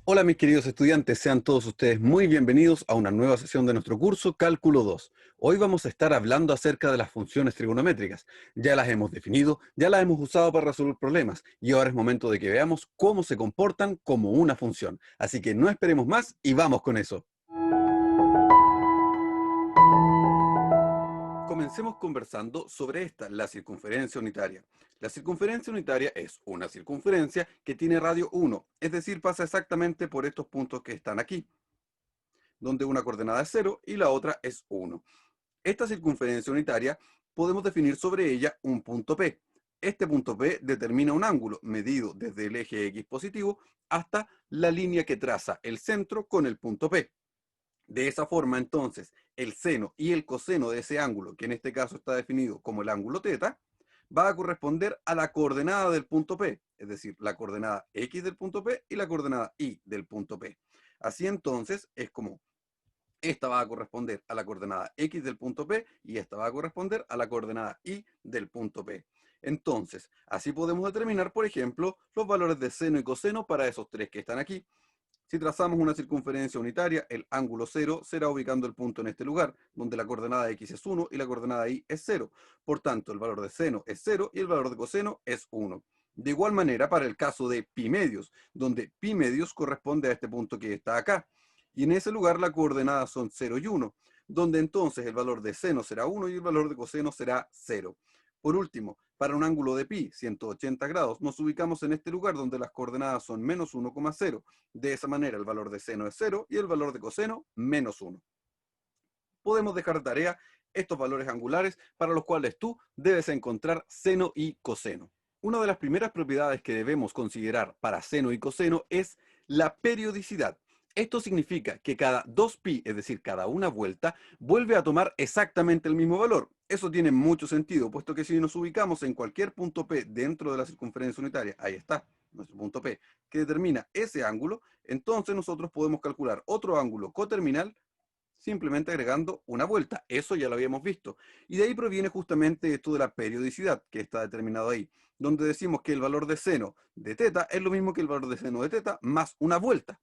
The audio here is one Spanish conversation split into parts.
Hola mis queridos estudiantes, sean todos ustedes muy bienvenidos a una nueva sesión de nuestro curso Cálculo 2. Hoy vamos a estar hablando acerca de las funciones trigonométricas. Ya las hemos definido, ya las hemos usado para resolver problemas y ahora es momento de que veamos cómo se comportan como una función. Así que no esperemos más y vamos con eso. Comencemos conversando sobre esta, la circunferencia unitaria. La circunferencia unitaria es una circunferencia que tiene radio 1, es decir, pasa exactamente por estos puntos que están aquí, donde una coordenada es 0 y la otra es 1. Esta circunferencia unitaria podemos definir sobre ella un punto P. Este punto P determina un ángulo medido desde el eje X positivo hasta la línea que traza el centro con el punto P. De esa forma, entonces, el seno y el coseno de ese ángulo, que en este caso está definido como el ángulo θ, va a corresponder a la coordenada del punto P, es decir, la coordenada X del punto P y la coordenada Y del punto P. Así entonces es como esta va a corresponder a la coordenada X del punto P y esta va a corresponder a la coordenada Y del punto P. Entonces, así podemos determinar, por ejemplo, los valores de seno y coseno para esos tres que están aquí. Si trazamos una circunferencia unitaria, el ángulo 0 será ubicando el punto en este lugar, donde la coordenada X es 1 y la coordenada Y es 0. Por tanto, el valor de seno es 0 y el valor de coseno es 1. De igual manera, para el caso de pi medios, donde pi medios corresponde a este punto que está acá. Y en ese lugar las coordenadas son 0 y 1, donde entonces el valor de seno será 1 y el valor de coseno será 0. Por último, para un ángulo de pi, 180 grados, nos ubicamos en este lugar donde las coordenadas son menos 1,0. De esa manera el valor de seno es 0 y el valor de coseno menos 1. Podemos dejar de tarea estos valores angulares para los cuales tú debes encontrar seno y coseno. Una de las primeras propiedades que debemos considerar para seno y coseno es la periodicidad. Esto significa que cada 2pi, es decir, cada una vuelta, vuelve a tomar exactamente el mismo valor. Eso tiene mucho sentido, puesto que si nos ubicamos en cualquier punto P dentro de la circunferencia unitaria, ahí está, nuestro punto P, que determina ese ángulo, entonces nosotros podemos calcular otro ángulo coterminal simplemente agregando una vuelta. Eso ya lo habíamos visto. Y de ahí proviene justamente esto de la periodicidad, que está determinado ahí, donde decimos que el valor de seno de θ es lo mismo que el valor de seno de θ más una vuelta.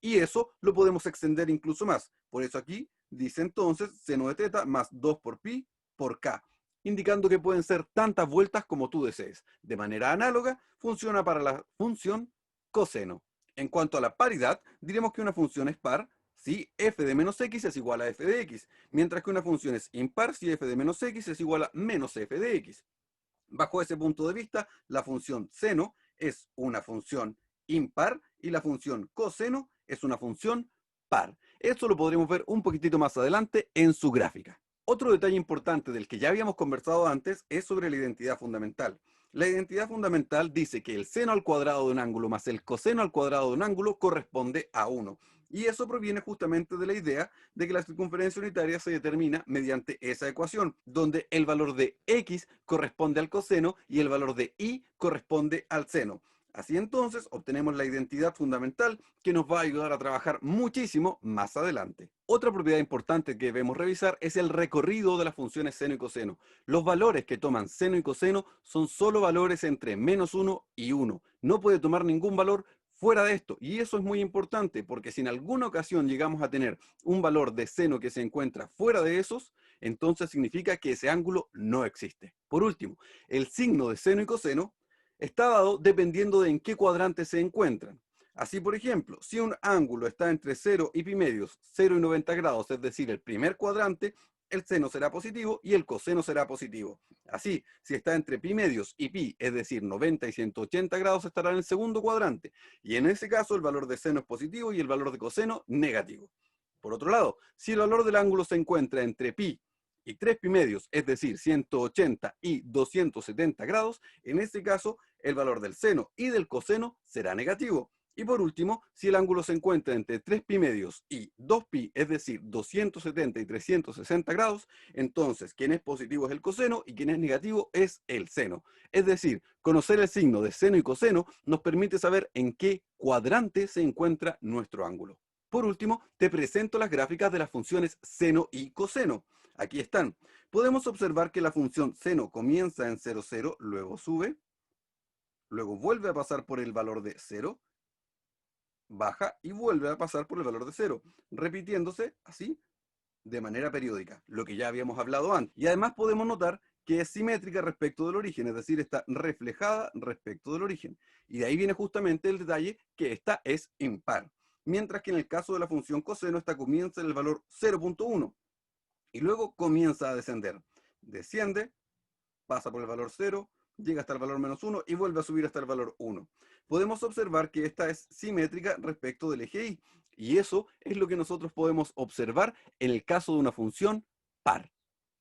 Y eso lo podemos extender incluso más. Por eso aquí dice entonces seno de θ más 2 por pi por k, indicando que pueden ser tantas vueltas como tú desees. De manera análoga, funciona para la función coseno. En cuanto a la paridad, diremos que una función es par si f de menos x es igual a f de x, mientras que una función es impar si f de menos x es igual a menos f de x. Bajo ese punto de vista, la función seno es una función impar y la función coseno es una función par. Esto lo podremos ver un poquitito más adelante en su gráfica. Otro detalle importante del que ya habíamos conversado antes es sobre la identidad fundamental. La identidad fundamental dice que el seno al cuadrado de un ángulo más el coseno al cuadrado de un ángulo corresponde a 1. Y eso proviene justamente de la idea de que la circunferencia unitaria se determina mediante esa ecuación, donde el valor de x corresponde al coseno y el valor de y corresponde al seno. Así entonces obtenemos la identidad fundamental que nos va a ayudar a trabajar muchísimo más adelante. Otra propiedad importante que debemos revisar es el recorrido de las funciones seno y coseno. Los valores que toman seno y coseno son solo valores entre menos 1 y 1. No puede tomar ningún valor fuera de esto. Y eso es muy importante porque si en alguna ocasión llegamos a tener un valor de seno que se encuentra fuera de esos, entonces significa que ese ángulo no existe. Por último, el signo de seno y coseno está dado dependiendo de en qué cuadrante se encuentran. Así, por ejemplo, si un ángulo está entre 0 y pi medios, 0 y 90 grados, es decir, el primer cuadrante, el seno será positivo y el coseno será positivo. Así, si está entre pi medios y pi, es decir, 90 y 180 grados, estará en el segundo cuadrante. Y en ese caso, el valor de seno es positivo y el valor de coseno negativo. Por otro lado, si el valor del ángulo se encuentra entre pi y 3 pi medios, es decir, 180 y 270 grados, en este caso el valor del seno y del coseno será negativo. Y por último, si el ángulo se encuentra entre 3 pi medios y 2 pi, es decir, 270 y 360 grados, entonces quien es positivo es el coseno y quien es negativo es el seno. Es decir, conocer el signo de seno y coseno nos permite saber en qué cuadrante se encuentra nuestro ángulo. Por último, te presento las gráficas de las funciones seno y coseno. Aquí están. Podemos observar que la función seno comienza en 0, 0, luego sube, luego vuelve a pasar por el valor de 0, baja y vuelve a pasar por el valor de 0, repitiéndose así de manera periódica, lo que ya habíamos hablado antes. Y además podemos notar que es simétrica respecto del origen, es decir, está reflejada respecto del origen. Y de ahí viene justamente el detalle que esta es impar. Mientras que en el caso de la función coseno, esta comienza en el valor 0.1 y luego comienza a descender. Desciende, pasa por el valor 0, llega hasta el valor -1 y vuelve a subir hasta el valor 1. Podemos observar que esta es simétrica respecto del eje y. Y eso es lo que nosotros podemos observar en el caso de una función par.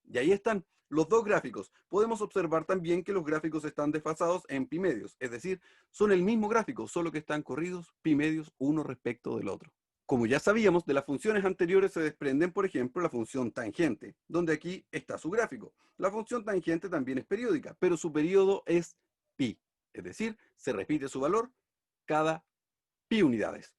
Y ahí están los dos gráficos. Podemos observar también que los gráficos están desfasados en pi medios, es decir, son el mismo gráfico, solo que están corridos pi medios uno respecto del otro. Como ya sabíamos, de las funciones anteriores se desprenden, por ejemplo, la función tangente, donde aquí está su gráfico. La función tangente también es periódica, pero su periodo es pi, es decir, se repite su valor cada pi unidades.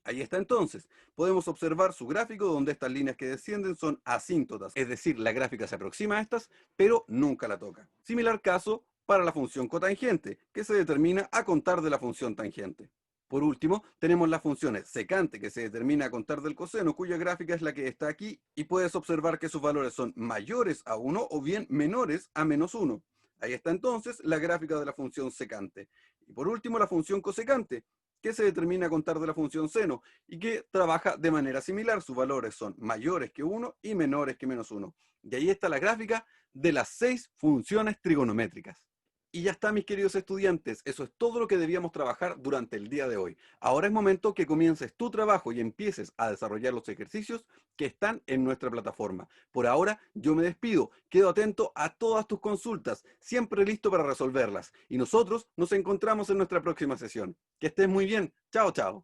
Ahí está entonces. Podemos observar su gráfico donde estas líneas que descienden son asíntotas, es decir, la gráfica se aproxima a estas, pero nunca la toca. Similar caso para la función cotangente, que se determina a contar de la función tangente. Por último, tenemos las funciones secante, que se determina a contar del coseno, cuya gráfica es la que está aquí, y puedes observar que sus valores son mayores a 1 o bien menores a -1. Ahí está entonces la gráfica de la función secante. Y por último, la función cosecante, que se determina a contar de la función seno y que trabaja de manera similar. Sus valores son mayores que 1 y menores que -1. Y ahí está la gráfica de las 6 funciones trigonométricas. Y ya está, mis queridos estudiantes, eso es todo lo que debíamos trabajar durante el día de hoy. Ahora es momento que comiences tu trabajo y empieces a desarrollar los ejercicios que están en nuestra plataforma. Por ahora, yo me despido, quedo atento a todas tus consultas, siempre listo para resolverlas. Y nosotros nos encontramos en nuestra próxima sesión. Que estés muy bien. Chao, chao.